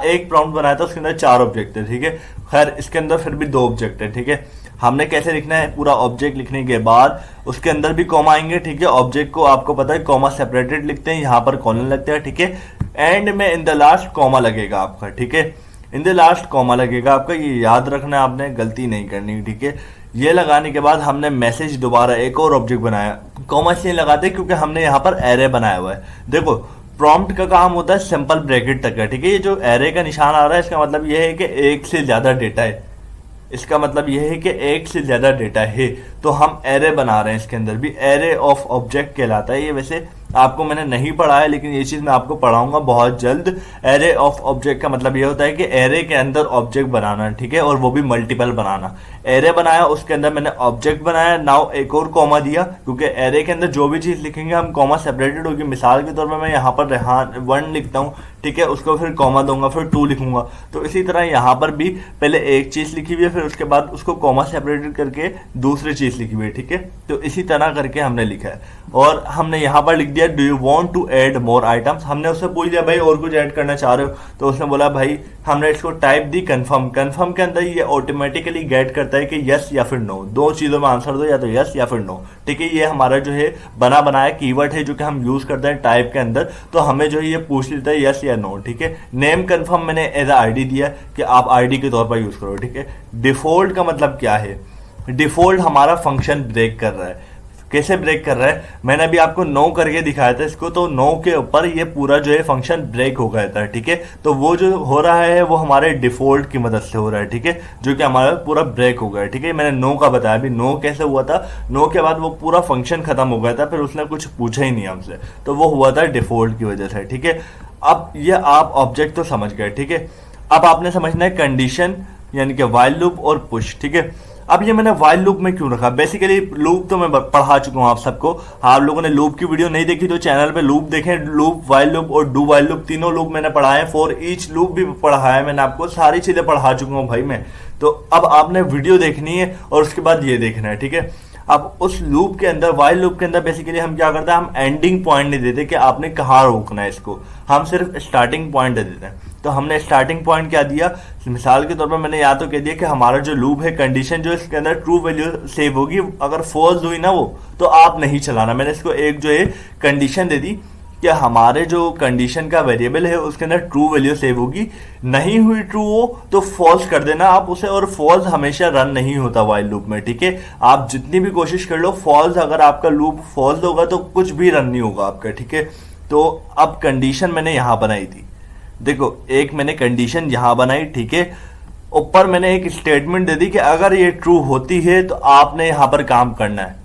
एक प्रॉम्प्ट बनाया था उसके अंदर 4 ऑब्जेक्ट थे, ठीक है। खैर इसके अंदर फिर भी 2 ऑब्जेक्ट है, ठीक है। हमने कैसे लिखना है, पूरा ऑब्जेक्ट लिखने के बाद उसके अंदर भी कॉमा आएंगे, ठीक है। ऑब्जेक्ट को आपको पता है कॉमा सेपरेटेड लिखते हैं, यहाँ पर कॉलन लगता है, ठीक है। एंड में इन द लास्ट कॉमा लगेगा आपका, ठीक है। इन द लास्ट कॉमा लगेगा आपका, ये याद रखना है, आपने गलती नहीं करनी, ठीक है। ये लगाने के बाद हमने मैसेज दोबारा एक और ऑब्जेक्ट बनाया। कॉमा इसलिए लगाते हैं क्योंकि हमने यहाँ पर एरे बनाया हुआ है। देखो प्रॉम्प्ट का काम होता है सिंपल ब्रैकेट तक का, ठीक है। ये जो एरे का निशान आ रहा है इसका मतलब ये है कि एक से ज्यादा डेटा है, इसका मतलब यह है कि एक से ज्यादा डेटा है, तो हम एरे बना रहे हैं। इसके अंदर भी एरे ऑफ ऑब्जेक्ट कहलाता है ये। वैसे आपको मैंने नहीं पढ़ा है लेकिन ये चीज मैं आपको पढ़ाऊंगा बहुत जल्द। एरे ऑफ ऑब्जेक्ट का मतलब ये होता है कि एरे के अंदर ऑब्जेक्ट बनाना, ठीक है, और वो भी मल्टीपल बनाना। एरे बनाया, उसके अंदर मैंने ऑब्जेक्ट बनाया, नाउ एक और कॉमा दिया क्योंकि एरे के अंदर जो भी चीज लिखेंगे हम कॉमा सेपरेटेड होगी। मिसाल के तौर पर मैं यहाँ पर रेहान 1 लिखता हूँ, ठीक है, उसको फिर कॉमा दूंगा, फिर 2 लिखूंगा। तो इसी तरह यहाँ पर भी पहले एक चीज लिखी हुई है, फिर उसके बाद उसको कॉमा सेपरेटेड करके दूसरी चीज लिखी हुई है, ठीक है। तो इसी तरह करके हमने लिखा है। और हमने यहाँ पर लिख दिया do you want to add more items. हमने उससे पूछ दिया भाई और कुछ ऐड करना चाह रहे हो, तो उसने बोला भाई, हमने इसको टाइप दी कंफर्म। कंफर्म के अंदर ये ऑटोमेटिकली गेट करता है कि यस या फिर नो, 2 चीजों में आंसर दो, या तो यस या फिर नो, ठीक है। ये हमारा जो है बना बनाया कीवर्ड है जो कि हम यूज करते हैं टाइप के अंदर, तो हमें जो है ये पूछ लेता है यस या नो, ठीक है। नेम कंफर्म मैंने एज अ आईडी दिया कि आप आईडी के तौर पर यूज करो, ठीक है। डिफॉल्ट का मतलब क्या है, डिफॉल्ट हमारा फंक्शन ब्रेक कर रहा है। कैसे ब्रेक कर रहा है, मैंने अभी आपको नो करके दिखाया था इसको, तो नो के ऊपर ये पूरा जो है फंक्शन ब्रेक हो गया था, ठीक है। तो वो जो हो रहा है वो हमारे डिफॉल्ट की मदद से हो रहा है, ठीक है, जो कि हमारा पूरा ब्रेक हो गया है, ठीक है। मैंने नो का बताया अभी, नो कैसे हुआ था, नो के बाद वो पूरा फंक्शन खत्म हो गया था, फिर उसने कुछ पूछा ही नहीं हमसे, तो वो हुआ था डिफॉल्ट की वजह से, ठीक है। अब ये आप ऑब्जेक्ट तो समझ गए, ठीक है। अब आपने समझना है कंडीशन यानी कि व्हाइल लूप और पुश, ठीक है। अब ये मैंने व्हाइल लूप में क्यों रखा, बेसिकली लूप तो मैं पढ़ा चुका हूं आप सबको। आप लोगों ने लूप की वीडियो नहीं देखी तो चैनल पे लूप देखें, लूप, व्हाइल लूप और डू व्हाइल लूप, तीनों लूप मैंने पढ़ाए हैं। फॉर ईच लूप भी पढ़ाया है मैंने आपको, सारी चीजें पढ़ा चुका हूं भाई मैं। तो अब आपने वीडियो देखनी है और उसके बाद ये देखना है, ठीक है। अब उस लूप के अंदर, व्हाइल लूप के अंदर बेसिकली हम क्या करते हैं, हम एंडिंग पॉइंट नहीं देते कि आपने कहाँ रोकना है इसको, हम सिर्फ स्टार्टिंग पॉइंट दे देते हैं। तो हमने स्टार्टिंग पॉइंट क्या दिया, मिसाल के तौर पर मैंने या तो कह दिया कि हमारा जो लूप है, कंडीशन जो इसके अंदर ट्रू वैल्यू सेव होगी, अगर फॉल्स हुई ना वो, तो आप नहीं चलाना। मैंने इसको एक जो है कंडीशन दे दी कि हमारे जो कंडीशन का वेरिएबल है उसके अंदर ट्रू वैल्यू सेव होगी, नहीं हुई ट्रू हो तो फॉल्स कर देना आप उसे, और फॉल्स हमेशा रन नहीं होता व्हाइल लूप में, ठीक है। आप जितनी भी कोशिश कर लो, फॉल्स, अगर आपका लूप फॉल्स होगा तो कुछ भी रन नहीं होगा आपका, ठीक है। तो अब कंडीशन मैंने यहां बनाई थी, देखो एक मैंने कंडीशन यहां बनाई, ठीक है। ऊपर मैंने एक स्टेटमेंट दे दी कि अगर ये ट्रू होती है तो आपने यहां पर काम करना है।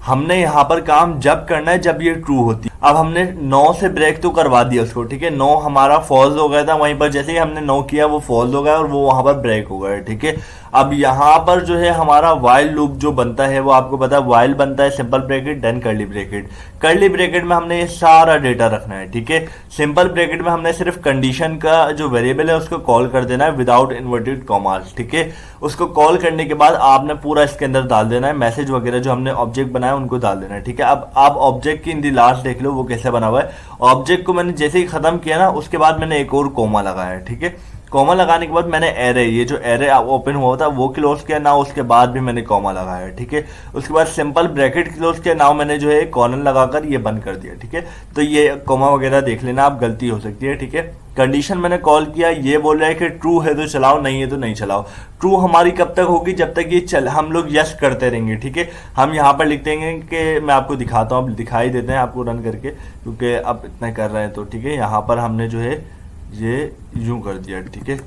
हमने यहाँ पर काम जब करना है जब ये ट्रू होती है। अब हमने 9 से ब्रेक तो करवा दिया उसको, ठीक है। 9 हमारा फॉल्स हो गया था, वहीं पर जैसे ही हमने 9 किया वो फॉल्स हो गया और वो वहां पर ब्रेक हो गया, ठीक है। अब यहाँ पर जो है हमारा वाइल लूप जो बनता है वो आपको पता है, वाइल बनता है simple bracket then curly bracket. Curly bracket में हमने ये सारा डेटा रखना है, ठीक है। सिंपल ब्रैकेट में हमने सिर्फ कंडीशन का जो वेरिएबल है उसको कॉल कर देना है विदाउट इन्वर्टेड कॉमास, ठीक है। उसको कॉल करने के बाद आपने पूरा इसके अंदर डाल देना है, मैसेज वगैरह जो हमने ऑब्जेक्ट बनाया उनको डाल देना है, ठीक है। अब आप ऑब्जेक्ट की इन दी लास्ट देख लो वो कैसे बना हुआ है। ऑब्जेक्ट को मैंने जैसे ही खत्म किया ना उसके बाद मैंने एक और कोमा लगाया है, ठीक है। कॉमा लगाने के बाद मैंने एरे, ये जो एरे ओपन हुआ था वो क्लोज किया ना, उसके बाद भी मैंने कॉमा लगाया, ठीक है। उसके बाद सिंपल ब्रैकेट क्लोज किया, नाउ मैंने जो है कॉलन लगाकर ये बंद कर दिया, ठीक है। तो ये कॉमा वगैरह देख लेना आप, गलती हो सकती है, ठीक है। कंडीशन मैंने कॉल किया, ये बोल रहा है कि ट्रू है तो चलाओ, नहीं है तो नहीं चलाओ। ट्रू हमारी कब तक होगी, जब तक ये हम लोग यस करते रहेंगे, ठीक है। हम यहाँ पर लिख देंगे कि मैं आपको दिखाता हूँ, अब दिखाई देते हैं आपको रन करके, क्योंकि अब इतना कर रहे हैं तो ठीक है। यहाँ पर हमने जो है ये यूं कर दिया, ठीक है।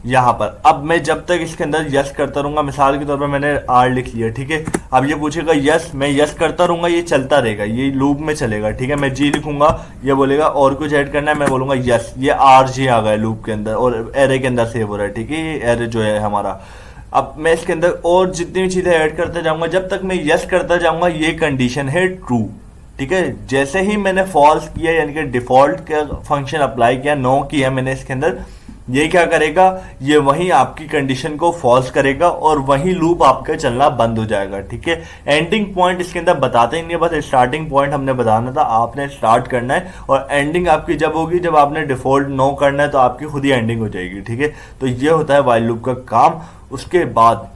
यहाँ पर अब मैं जब तक इसके अंदर यस करता रहूंगा, मिसाल के तौर पर मैंने आर लिख लिया, ठीक है। अब ये पूछेगा यस, मैं यस करता रहूंगा, ये चलता रहेगा, ये लूप में चलेगा, ठीक है। मैं जी लिखूंगा, ये बोलेगा और कुछ ऐड करना है, मैं बोलूंगा यस, ये आर जी आ गया लूप के अंदर और एरे के अंदर सेव हो रहा है, ठीक है। ये एरे जो है हमारा, अब मैं इसके अंदर और जितनी भी चीजें ऐड करता जाऊंगा, जब तक मैं यस करता जाऊंगा ये कंडीशन है ट्रू, ठीक है। जैसे ही मैंने फॉल्स किया यानी कि डिफॉल्ट का फंक्शन अप्लाई किया, नो किया मैंने इसके अंदर, ये क्या करेगा, ये वहीं आपकी कंडीशन को फॉल्स करेगा और वहीं लूप आपका चलना बंद हो जाएगा, ठीक है। एंडिंग पॉइंट इसके अंदर बताते ही नहीं, बस स्टार्टिंग पॉइंट हमने बताना था, आपने स्टार्ट करना है और एंडिंग आपकी जब होगी जब आपने डिफॉल्ट नो करना है तो आपकी खुद ही एंडिंग हो जाएगी, ठीक है। तो ये होता है वाइल लूप का काम। उसके बाद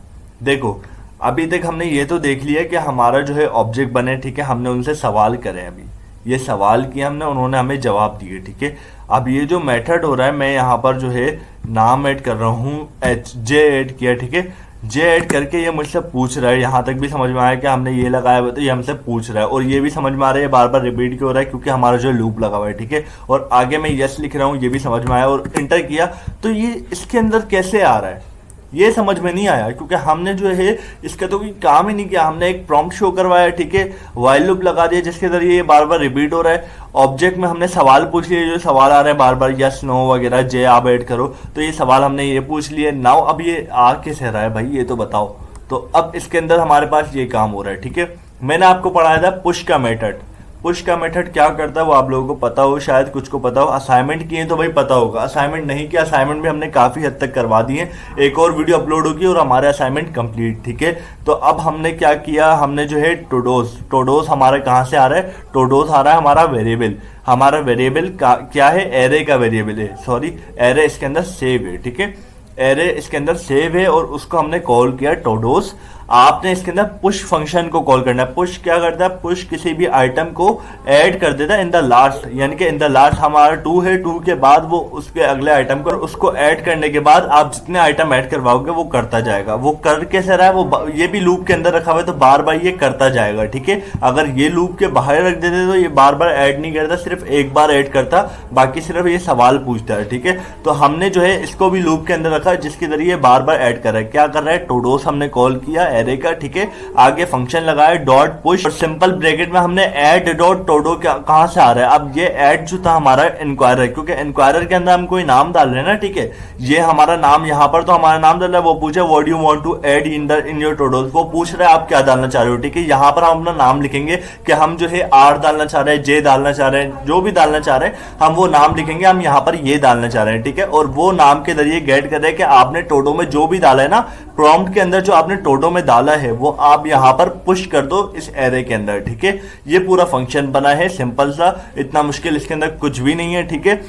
देखो, अभी तक हमने ये तो देख लिया कि हमारा जो है ऑब्जेक्ट बने, ठीक है। हमने उनसे सवाल करे, अभी ये सवाल किया हमने, उन्होंने हमें जवाब दिए, ठीक है। अब ये जो मेथड हो रहा है, मैं यहाँ पर जो है नाम ऐड कर रहा हूँ, जे ऐड किया, ठीक है। जे ऐड करके ये मुझसे पूछ रहा है, यहाँ तक भी समझ में आया कि हमने ये लगाया हुआ तो ये हमसे पूछ रहा है, और ये भी समझ में आ रहा है बार बार रिपीट क्यों हो रहा है, क्योंकि हमारा जो लूप लगा हुआ है, ठीक है। और आगे मैं यस लिख रहा हूँ, ये भी समझ में आया, और इंटर किया तो ये इसके अंदर कैसे आ रहा है ये समझ में नहीं आया, क्योंकि हमने जो है इसका तो कोई काम ही नहीं किया। हमने एक प्रॉम्प्ट शो करवाया, ठीक है, वाइल लूप लगा दिया जिसके जरिए ये बार बार रिपीट हो रहा है। ऑब्जेक्ट में हमने सवाल पूछ लिए, जो सवाल आ रहे हैं बार बार यस नो वगैरह, जे आप ऐड करो, तो ये सवाल हमने ये पूछ लिए। नाउ अब ये आ कैसे रहा है भाई, ये तो बताओ। तो अब इसके अंदर हमारे पास ये काम हो रहा है, ठीक है। मैंने आपको पढ़ाया था पुश का मेथड। पुश का मेथड क्या करता है वो आप लोगों को पता हो, शायद कुछ को पता हो। असाइनमेंट किए तो भाई पता होगा, असाइनमेंट नहीं किया, असाइनमेंट भी हमने काफी हद तक करवा दी है। एक और वीडियो अपलोड होगी और हमारे असाइनमेंट कंप्लीट, ठीक है। तो अब हमने क्या किया, हमने जो है टोडोस हमारा कहाँ से आ रहा है, टोडोस आ रहा है हमारा वेरिएबल। हमारा वेरिएबल क्या है, एरे का वेरिएबल है, सॉरी एरे इसके अंदर सेव है, ठीक है। एरे इसके अंदर सेव है और उसको हमने कॉल किया टोडोस। आपने इसके अंदर पुश फंक्शन को कॉल करना है। पुश क्या करता है, पुश किसी भी आइटम को ऐड कर देता है इन द लास्ट, यानी कि इन द लास्ट हमारा 2 है, 2 के बाद वो उसके अगले आइटम को, उसको ऐड करने के बाद आप जितने आइटम ऐड करवाओगे वो करता जाएगा। वो कर कैसे रहा है, वो ये भी लूप के अंदर रखा हुआ है तो बार बार ये करता जाएगा, ठीक है। अगर ये लूप के बाहर रख देते तो ये बार बार ऐड नहीं करता, सिर्फ एक बार ऐड करता, बाकी सिर्फ ये सवाल पूछता है, ठीक है। तो हमने जो है इसको भी लूप के अंदर रखा जिसके जरिए बार बार ऐड कर रहा है। क्या कर रहा है, टोडोस हमने कॉल किया एरे का, ठीक है। आगे फंक्शन लगाया डॉट पुश और सिंपल ब्रैकेट में हमने ऐड डॉट टोडो कहां से आ रहा है। अब ये ऐड जो था हमारा इंक्वायरर, क्योंकि इंक्वायरर के अंदर हम कोई नाम डाल रहे हैं ना, ठीक है। ये हमारा नाम, यहाँ पर तो हमारा नाम डाल रहा है, वो पूछे what you want to add in your todos, वो पूछ रहा है आप क्या डालना चाह रहे हो, ठीक है। यहाँ पर हम अपना नाम लिखेंगे कि हम जो है आर डालना चाह रहे हैं, जे डालना चाह रहे हैं, जो भी डालना चाह रहे हैं हम वो नाम लिखेंगे, हम यहाँ पर ये डालना चाह रहे हैं, ठीक है। और वो नाम के जरिए गेट कर रहे हैं कि आपने टोडो में जो भी डाला है ना, प्रॉम्प्ट के अंदर जो आपने टोडो में डाला है वो आप यहां पर पुश कर दो इस एरे के अंदर, ठीक है। ये पूरा फंक्शन बना है सिंपल सा, इतना मुश्किल इसके अंदर कुछ भी नहीं है, ठीक है।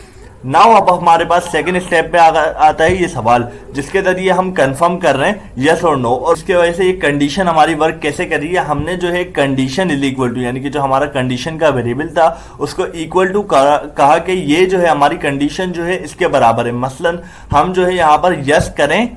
नाउ अब हमारे पास सेकंड स्टेप पे आता है ये सवाल, जिसके जरिए हम कंफर्म कर रहे हैं यस और नो, और उसके वजह से ये कंडीशन हमारी वर्क कैसे कर रही है। हमने जो है कंडीशन इज इक्वल टू, यानी कि जो हमारा कंडीशन का वेरिएबल था उसको इक्वल टू कहा कि ये जो है हमारी कंडीशन जो है इसके बराबर है। मसलन हम जो है यहाँ पर यस करें।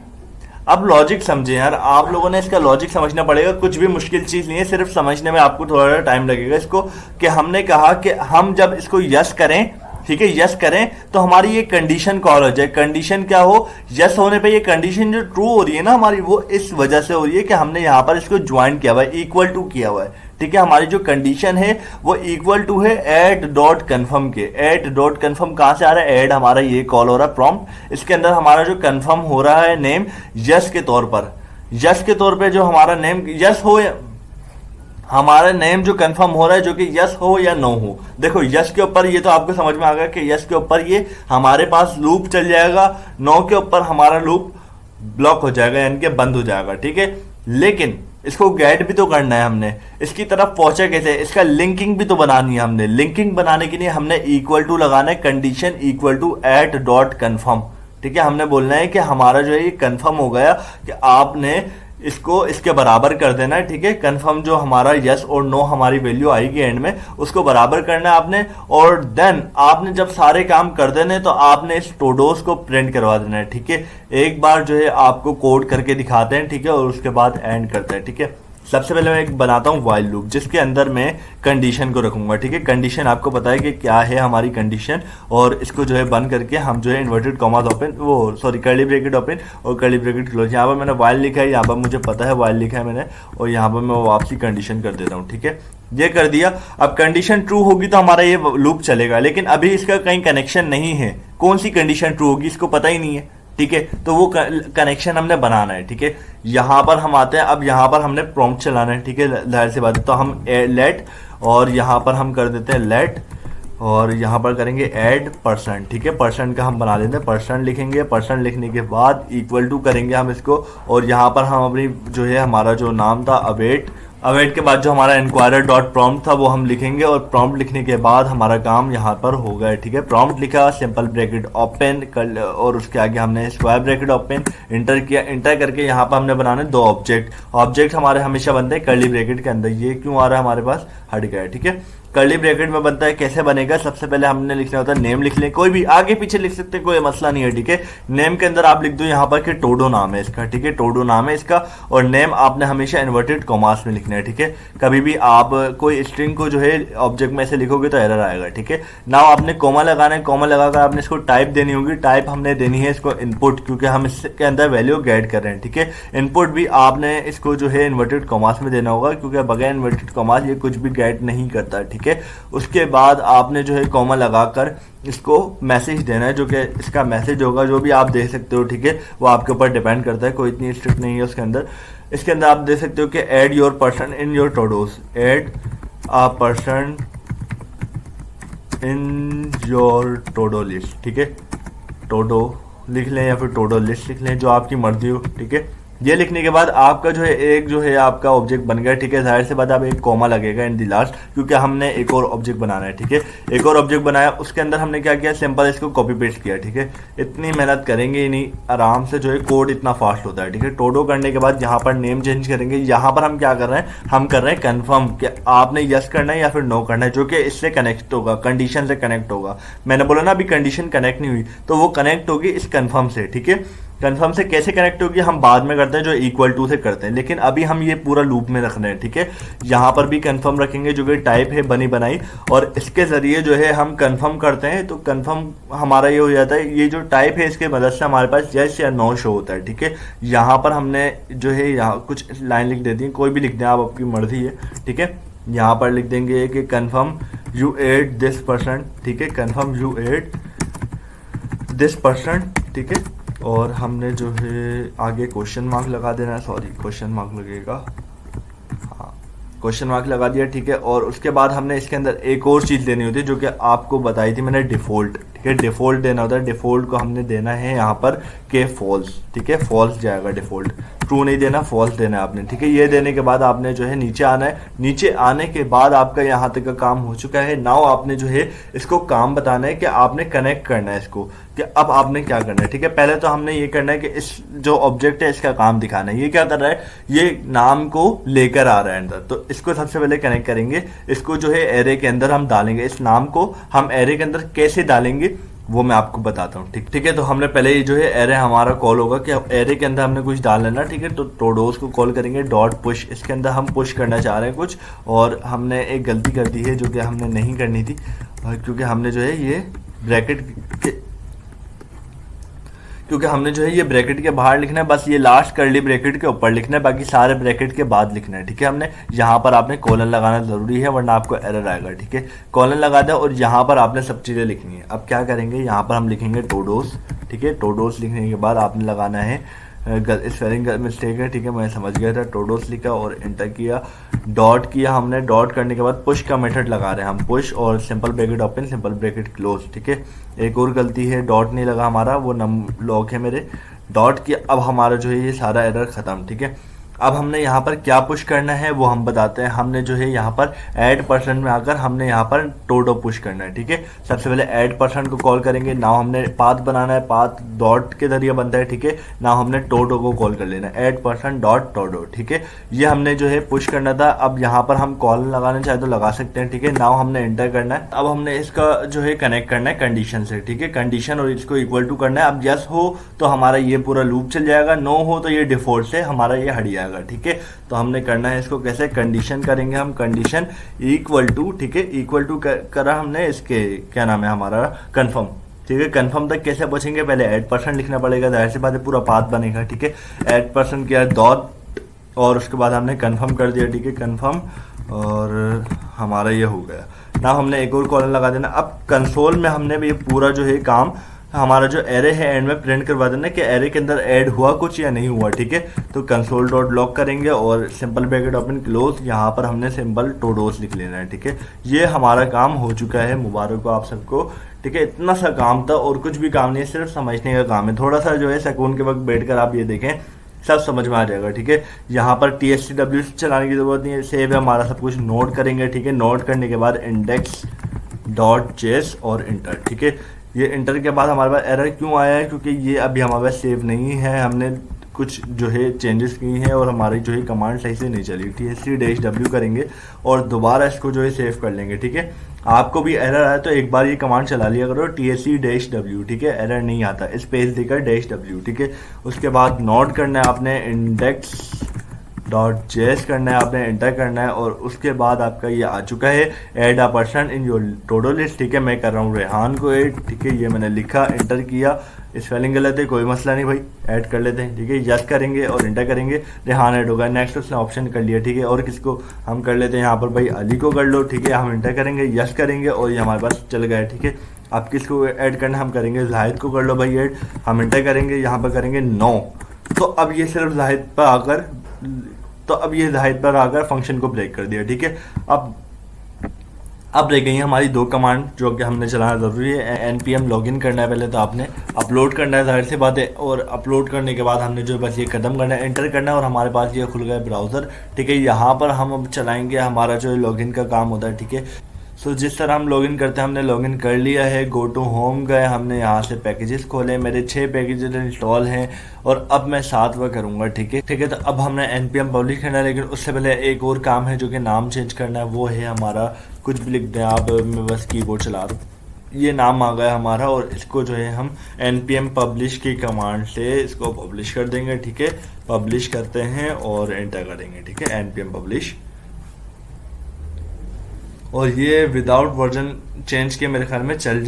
अब लॉजिक समझे यार, आप लोगों ने इसका लॉजिक समझना पड़ेगा, कुछ भी मुश्किल चीज नहीं है, सिर्फ समझने में आपको थोड़ा टाइम लगेगा इसको। कि हमने कहा कि हम जब इसको यस करें ठीक है, यस करें तो हमारी ये कंडीशन कॉल हो जाए। कंडीशन क्या हो, यस होने पे ये कंडीशन जो ट्रू हो रही है ना हमारी, वो इस वजह से हो रही है कि हमने यहाँ पर इसको ज्वाइन किया हुआ है, इक्वल टू किया हुआ है। ठीक है, हमारी जो कंडीशन है वो इक्वल टू है ऐड डॉट कन्फर्म के। ऐड डॉट कन्फर्म कहां से आ रहा है, ऐड हमारा ये कॉल हो रहा है प्रॉम्प्ट, इसके अंदर हमारा जो कन्फर्म हो रहा है नेम यस के तौर पर, यस के तौर पे जो हमारा नेम यस हो, हमारा नेम जो कंफर्म हो रहा है जो कि यस हो या नो हो। देखो यस के ऊपर ये तो आपको समझ में आ गया कि यस के ऊपर ये हमारे पास लूप चल जाएगा, नो के ऊपर हमारा लूप ब्लॉक हो जाएगा यानी कि बंद हो जाएगा। ठीक है, लेकिन इसको गेट भी तो करना है हमने, इसकी तरफ पहुंचे कैसे, इसका लिंकिंग भी तो बनानी है हमने। लिंकिंग बनाने के लिए हमने इक्वल टू लगाना है, condition equal to at dot confirm. ठीक है, हमने बोलना है कि हमारा जो है ये कन्फर्म हो गया कि आपने इसको इसके बराबर कर देना है। ठीक है, कंफर्म जो हमारा यस और नो हमारी वैल्यू आएगी एंड में, उसको बराबर करना है आपने। और देन आपने जब सारे काम कर देने तो आपने इस टोडोस को प्रिंट करवा देना है। ठीक है, एक बार जो है आपको कोड करके दिखाते हैं। ठीक है, और उसके बाद एंड करते हैं। ठीक है, सबसे पहले मैं एक बनाता हूं व्हाइल लूप जिसके अंदर मैं कंडीशन को रखूंगा। ठीक है, कंडीशन आपको पता है कि क्या है हमारी कंडीशन, और इसको जो है बंद करके हम जो है इन्वर्टेड कॉमास ओपन, वो सॉरी कर्ली ब्रैकेट ओपन और कर्ली ब्रैकेट क्लोज। यहाँ पर मैंने व्हाइल लिखा है, यहाँ पर मुझे पता है व्हाइल लिखा है मैंने, और यहाँ पर मैं वापसी कंडीशन कर देता हूँ। ठीक है, ये कर दिया। अब कंडीशन ट्रू होगी तो हमारा ये लूप चलेगा, लेकिन अभी इसका कहीं कनेक्शन नहीं है। कौन सी कंडीशन ट्रू होगी इसको पता ही नहीं है। ठीक है, तो वो कनेक्शन हमने बनाना है। ठीक है, यहां पर हम आते हैं, अब यहां पर हमने प्रॉम्प्ट चलाना है। ठीक है, जाहिर सी बात है, तो हम लेट, और यहां पर हम कर देते हैं लेट, और यहां पर करेंगे ऐड परसेंट। ठीक है, परसेंट का हम बना लेते हैं, परसेंट लिखेंगे। परसेंट लिखने के बाद इक्वल टू करेंगे हम इसको, और यहां पर हम अपनी जो है हमारा जो नाम था अवेट, अवेट के बाद जो हमारा इंक्वायरर डॉट प्रॉम्प्ट था वो हम लिखेंगे, और प्रॉम्प्ट लिखने के बाद हमारा काम यहाँ पर हो गया। ठीक है, प्रॉम्प्ट लिखा, सिंपल ब्रैकेट ओपन कर, और उसके आगे हमने स्क्वायर ब्रैकेट ओपन, इंटर किया। इंटर करके यहाँ पर हमने बनाने दो ऑब्जेक्ट। ऑब्जेक्ट हमारे हमेशा बनते हैं कर्ली ब्रैकेट के अंदर। ये क्यों आ रहा है हमारे पास, हट गया है। ठीक है, कर्ली ब्रैकेट में बनता है, कैसे बनेगा, सबसे पहले हमने लिखना होता है नेम लिख लें, कोई भी आगे पीछे लिख सकते हैं, कोई मसला नहीं है। ठीक है, नेम के अंदर आप लिख दो यहाँ पर कि टोडो नाम है इसका। ठीक है, टोडो नाम है इसका, और नेम आपने हमेशा इन्वर्टेड कॉमास में लिखना है। ठीक है, कभी भी आप कोई स्ट्रिंग को जो है ऑब्जेक्ट में से लिखोगे तो एरर आएगा। ठीक है, नाउ आपने कॉमा लगाना है, कॉमा लगाकर आपने इसको टाइप देनी होगी। टाइप हमने देनी है इसको इनपुट, क्योंकि हम इसके अंदर वैल्यू गेट कर रहे हैं। ठीक है, इनपुट भी आपने इसको जो है इन्वर्टेड कॉमास में देना होगा, क्योंकि बगैर इन्वर्टेड कॉमास ये कुछ भी गेट नहीं करता। ठीक है, उसके बाद आपने जो है कॉमा लगाकर इसको मैसेज देना है, जो कि इसका मैसेज होगा जो भी आप दे सकते हो। ठीक है, वो आपके ऊपर डिपेंड करता है, कोई इतनी स्ट्रिक्ट नहीं है उसके अंदर। इसके अंदर आप दे सकते हो कि add your person in your todos, add a person in your todo list. ठीक है, टोडो लिख लें या फिर टोडो लिस्ट लिख लें, जो आपकी मर्जी हो। ठीक है, ये लिखने के बाद आपका जो है एक जो है आपका ऑब्जेक्ट बन गया। ठीक है, जाहिर सी बात अब एक कॉमा लगेगा इन दी लास्ट, क्योंकि हमने एक और ऑब्जेक्ट बनाना है। ठीक है, एक और ऑब्जेक्ट बनाया, उसके अंदर हमने क्या किया, सिंपल इसको कॉपी पेस्ट किया। ठीक है, इतनी मेहनत करेंगे ही नहीं, आराम से जो है कोड इतना फास्ट होता है। ठीक है, टोडो करने के बाद यहाँ पर नेम चेंज करेंगे। यहाँ पर हम क्या कर रहे हैं, हम कर रहे हैं कन्फर्म कि आपने यस करना है या फिर नो करना है, जो कि इससे कनेक्ट होगा, कंडीशन से कनेक्ट होगा। मैंने बोला ना अभी कंडीशन कनेक्ट नहीं हुई, तो वो कनेक्ट होगी इस कन्फर्म से। ठीक है, कन्फर्म से कैसे कनेक्ट होगी हम बाद में करते हैं, जो इक्वल टू से करते हैं, लेकिन अभी हम ये पूरा लूप में रख रहे हैं। ठीक है, यहाँ पर भी कन्फर्म रखेंगे, जो कि टाइप है बनी बनाई, और इसके जरिए जो है हम कन्फर्म करते हैं। तो कन्फर्म हमारा ये हो जाता है, ये जो टाइप है इसके मदद से हमारे पास यस या नो शो होता है। ठीक है, यहाँ पर हमने जो है यहाँ कुछ लाइन लिख देती है, कोई भी लिख दें आप, आपकी मर्जी है। ठीक है, यहाँ पर लिख देंगे कि confirm you add this person. ठीक है, confirm you add this person. ठीक है, और हमने जो है आगे क्वेश्चन मार्क लगा देना है, सॉरी क्वेश्चन मार्क लगेगा, हाँ क्वेश्चन मार्क लगा दिया। ठीक है, और उसके बाद हमने इसके अंदर एक और चीज़ देनी होती है, जो कि आपको बताई थी मैंने, डिफ़ॉल्ट। ठीक है, डिफ़ॉल्ट देना होता है। डिफ़ॉल्ट को हमने देना है यहाँ पर के फॉल्स। ठीक है, फॉल्स जाएगा डिफ़ॉल्ट, ट्रू नहीं देना, फॉल्स देना है आपने। ठीक है, ये देने के बाद आपने जो है नीचे आना है। नीचे आने के बाद आपका यहाँ तक का काम हो चुका है। नाउ आपने जो है इसको काम बताना है कि आपने कनेक्ट करना है इसको, कि अब आपने क्या करना है। ठीक है, पहले तो हमने ये करना है कि इस जो ऑब्जेक्ट है इसका काम दिखाना है। ये क्या कर रहा है, ये नाम को लेकर आ रहा है अंदर, तो इसको सबसे पहले कनेक्ट करेंगे। इसको जो है एरे के अंदर हम डालेंगे, इस नाम को हम एरे के अंदर कैसे डालेंगे वो मैं आपको बताता हूँ। ठीक है, तो हमने पहले ये जो है एरे हमारा कॉल होगा कि एरे के अंदर हमने कुछ डाल लेना। ठीक है, तो टोडोस को कॉल करेंगे डॉट पुश, इसके अंदर हम पुश करना चाह रहे हैं कुछ, और हमने एक गलती कर दी है जो कि हमने नहीं करनी थी, क्योंकि हमने जो है ये ब्रैकेट के, क्योंकि हमने जो है ये ब्रैकेट के बाहर लिखना है, बस ये लास्ट कर्ली ब्रैकेट के ऊपर लिखना है, बाकी सारे ब्रैकेट के बाद लिखना है। ठीक है, हमने यहाँ पर आपने कॉलन लगाना जरूरी है वरना आपको एरर आएगा। ठीक है, कॉलन लगा दें और यहाँ पर आपने सब चीज़ें लिखनी है। अब क्या करेंगे, यहाँ पर हम लिखेंगे टोडोस। ठीक है, टोडोस लिखने के बाद आपने लगाना है, स्पेलिंग मिस्टेक है। ठीक है, मैं समझ गया था, टोडोस लिखा और इंटर किया, डॉट किया हमने। डॉट करने के बाद पुश का मेथड लगा रहे हैं हम, पुश और simple bracket open simple bracket close. ठीक है, एक और गलती है, डॉट नहीं लगा हमारा, वो नम लॉक है मेरे, डॉट किया। अब हमारा जो है ये सारा एरर खत्म। ठीक है, अब हमने यहाँ पर क्या पुश करना है वो हम बताते हैं। हमने जो है यहाँ पर ऐड पर्सन में आकर हमने यहाँ पर टोडो पुश करना है। ठीक है, सबसे पहले ऐड पर्सन को कॉल करेंगे, ना हमने पाथ बनाना है, पाथ डॉट के जरिए बनता है। ठीक है, ना हमने टोडो को कॉल कर लेना है, ऐड पर्सन डॉट टोडो। ठीक है, ये हमने जो है पुश करना था। अब यहाँ पर हम कॉल लगाना चाहे तो लगा सकते हैं। ठीक है, नाउ हमने एंटर करना है। अब हमने इसका जो है कनेक्ट करना है कंडीशन से। ठीक है, कंडीशन और इसको इक्वल टू करना है। अब यस हो तो हमारा ये पूरा लूप चल जाएगा, नो हो तो ये डिफॉल्ट से हमारा ये हट जाएगा। ठीक है, तो हमने करना है इसको कैसे, कंडीशन करेंगे हम, कंडीशन इक्वल टू। ठीक है, इक्वल टू करा हमने, इसके क्या नाम है हमारा, कंफर्म। ठीक है, कंफर्म तक कैसे पहुंचेंगे, पहले ऐड पर्सन लिखना पड़ेगा, जाहिर सी बात है पूरा पाथ बनेगा। ठीक है, ऐड पर्सन किया डॉट और उसके बाद हमने कंफर्म कर दिया। ठीक है, कंफर्म और हमारा ये हो गया ना। हमने एक और कॉलम लगा देना। अब कंसोल में हमने भी पूरा जो है काम, हमारा जो एरे है एंड में प्रिंट करवा देना कि एरे के अंदर ऐड हुआ कुछ या नहीं हुआ। ठीक है, तो कंसोल डॉट लॉक करेंगे और सिंपल ब्रैकेट ओपन क्लोज, यहाँ पर हमने सिंपल टोडोस लिख लेना है। ठीक है, ये हमारा काम हो चुका है, मुबारक हो आप सबको। ठीक है, इतना सा काम था और कुछ भी काम नहीं है, सिर्फ समझने का काम है। थोड़ा सा जो है सुकून के वक्त बैठकर आप ये देखें, सब समझ में आ जाएगा। ठीक है, यहाँ पर TSTW चलाने की जरूरत नहीं है, सेव है हमारा सब कुछ, नोट करेंगे। ठीक है, नोट करने के बाद इंडेक्स डॉट जेस और इंटर। ठीक है, ये इंटर के बाद हमारे पास एरर क्यों आया है, क्योंकि ये अभी हमारे पास सेव नहीं है, हमने कुछ जो है चेंजेस किए हैं और हमारी जो है कमांड सही से नहीं चली। TST-W करेंगे और दोबारा इसको जो है सेव कर लेंगे। ठीक है, आपको भी एरर आया तो एक बार ये कमांड चला लिया करो, TST-W। ठीक है, एरर नहीं आता, स्पेस देकर -W। ठीक है, उसके बाद नोट करना है आपने, इंडेक्स डॉट जेस करना है आपने, एंटर करना है और उसके बाद आपका ये आ चुका है, add a person in your todo list. ठीक है, मैं कर रहा हूँ रेहान को ऐड। ठीक है, ये मैंने लिखा, एंटर किया, स्पेलिंग गलत है कोई मसला नहीं भाई, ऐड कर लेते हैं। ठीक है, यस करेंगे और एंटर करेंगे, रेहान ऐड होगा। नेक्स्ट उसने ऑप्शन कर लिया। ठीक है, और किसको हम कर लेते हैं यहाँ पर भाई, अली को कर लो। ठीक है, हम एंटर करेंगे, यस करेंगे और ये हमारे पास चल गया। ठीक है, आप किसको ऐड करना हम करेंगे, जाहिद को कर लो भाई ऐड, हम एंटर करेंगे, यहाँ पर करेंगे नो। तो अब ये सिर्फ जाहिद पर आकर पर आकर फंक्शन को ब्रेक कर दिया। ठीक है, अब रह गई हमारी दो कमांड जो कि हमने चलाना ज़रूरी है। npm लॉगिन करना है पहले तो आपने, अपलोड करना है, जाहिर सी बात है, और अपलोड करने के बाद हमने जो बस ये कदम करना है, एंटर करना है और हमारे पास ये खुल गया ब्राउज़र। ठीक है, यहाँ पर हम अब चलाएंगे हमारा जो लॉगिन का काम होता है। ठीक है, सो जिस तरह हम लॉगिन करते हैं, हमने लॉगिन कर लिया है, गो टू होम गए, हमने यहाँ से पैकेजेस खोले, मेरे 6 पैकेजेस इंस्टॉल हैं और अब मैं 7वां करूँगा। ठीक है, तो अब हमने npm पब्लिश करना है, लेकिन उससे पहले एक और काम है जो कि नाम चेंज करना है, वो है हमारा, कुछ भी लिख दें आप, मैं बस कीबोर्ड चला रहा हूँ, ये नाम आ गया हमारा और इसको जो है हम npm पब्लिश की कमांड से इसको पब्लिश कर देंगे। ठीक है, पब्लिश करते हैं और एंटर करेंगे। ठीक है, npm पब्लिश, और ये विदाउट वर्जन चेंज के मेरे ख्याल में चल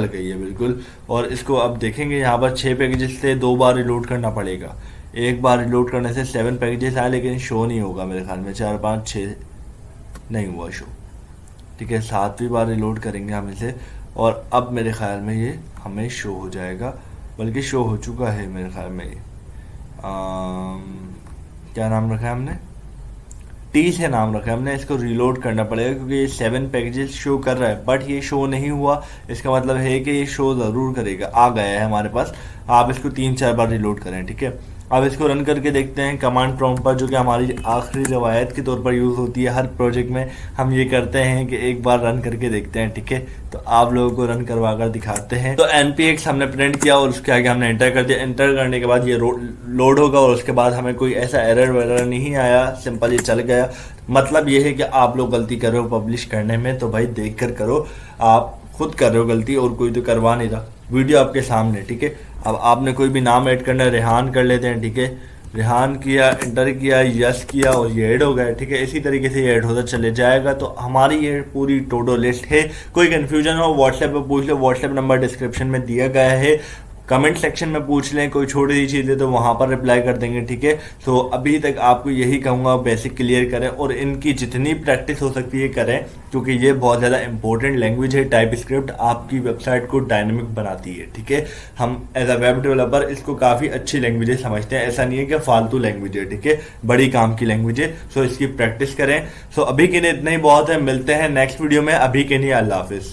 गई है बिल्कुल। और इसको अब देखेंगे, यहाँ पर 6 पैकेजेस थे, 2 बार रिलोड करना पड़ेगा। एक बार रिलोड करने से 7 पैकेजेस आए, लेकिन शो नहीं होगा मेरे ख्याल में, 4 5 6 नहीं हुआ शो। ठीक है, 7वीं बार रिलोड करेंगे हम इसे और अब मेरे ख्याल में ये हमें शो हो जाएगा, बल्कि शो हो चुका है मेरे ख्याल में। ये क्या नाम रखा है हमने, टी से नाम रखा है हमने। इसको रीलोड करना पड़ेगा क्योंकि ये 7 पैकेजेस शो कर रहा है, बट ये शो नहीं हुआ। इसका मतलब है कि ये शो ज़रूर करेगा, आ गया है हमारे पास। आप इसको 3-4 बार रीलोड करें। ठीक है, अब इसको रन करके देखते हैं कमांड प्रॉम्प्ट पर, जो कि हमारी आखिरी रवायत के तौर पर यूज़ होती है हर प्रोजेक्ट में। हम ये करते हैं कि एक बार रन करके देखते हैं। ठीक है, तो आप लोगों को रन करवा कर दिखाते हैं। तो npx हमने प्रिंट किया और उसके आगे हमने एंटर कर दिया। एंटर करने के बाद ये लोड होगा और उसके बाद हमें कोई ऐसा एरर वगैरह नहीं आया, सिंपल ये चल गया। मतलब ये है कि आप लोग गलती कर रहे हो पब्लिश करने में, तो भाई देख कर करो, आप खुद कर रहे हो गलती और कोई तो करवा नहीं रहा। वीडियो आपके सामने। ठीक है, अब आपने कोई भी नाम ऐड करना है, रेहान कर लेते हैं। ठीक है, रेहान किया, इंटर किया, यस किया और ये ऐड हो गया। ठीक है, इसी तरीके से ये ऐड होता चले जाएगा। तो हमारी ये पूरी टोटो लिस्ट है। कोई कंफ्यूजन हो व्हाट्सएप पे पूछ लो, व्हाट्सएप नंबर डिस्क्रिप्शन में दिया गया है। कमेंट सेक्शन में पूछ लें, कोई छोटी सी चीज़ है तो वहाँ पर रिप्लाई कर देंगे। ठीक है, तो अभी तक आपको यही कहूँगा, बेसिक क्लियर करें और इनकी जितनी प्रैक्टिस हो सकती है करें, क्योंकि ये बहुत ज़्यादा इंपॉर्टेंट लैंग्वेज है। टाइप स्क्रिप्ट आपकी वेबसाइट को डायनेमिक बनाती है। ठीक है, हम एज अ वेब डेवलपर इसको काफ़ी अच्छी लैंग्वेज समझते हैं। ऐसा नहीं है कि फालतू लैंग्वेज है। ठीक है, बड़ी काम की लैंग्वेज है। सो इसकी प्रैक्टिस करें। सो अभी के लिए इतना ही बहुत है। मिलते हैं नेक्स्ट वीडियो में। अभी के लिए अल्लाह हाफिज़।